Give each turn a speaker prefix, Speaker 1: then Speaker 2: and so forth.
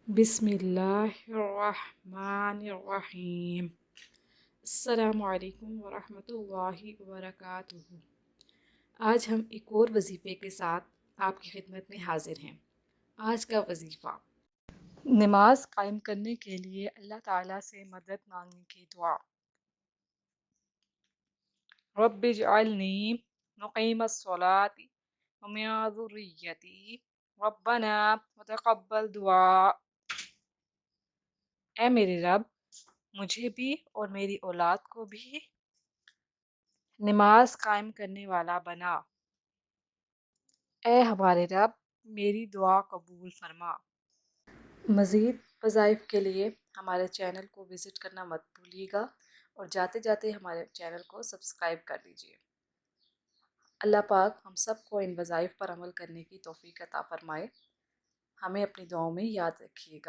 Speaker 1: بسم اللہ الرحمن الرحیم۔ السلام علیکم ورحمۃ اللہ وبرکاتہ۔ آج ہم ایک اور وظیفے کے ساتھ آپ کی خدمت میں حاضر ہیں۔ آج کا وظیفہ، نماز قائم کرنے کے لیے اللہ تعالیٰ سے مدد مانگنے کی دعا۔ رب اجعلنی مقیم الصلاۃ ومن ذریتی ربنا وتقبل دعا۔ اے میرے رب، مجھے بھی اور میری اولاد کو بھی نماز قائم کرنے والا بنا۔ اے ہمارے رب، میری دعا قبول فرما۔ مزید وظائف کے لیے ہمارے چینل کو وزٹ کرنا مت بھولیے گا، اور جاتے جاتے ہمارے چینل کو سبسکرائب کر دیجیے۔ اللہ پاک ہم سب کو ان وظائف پر عمل کرنے کی توفیق عطا فرمائے۔ ہمیں اپنی دعاؤں میں یاد رکھیے گا۔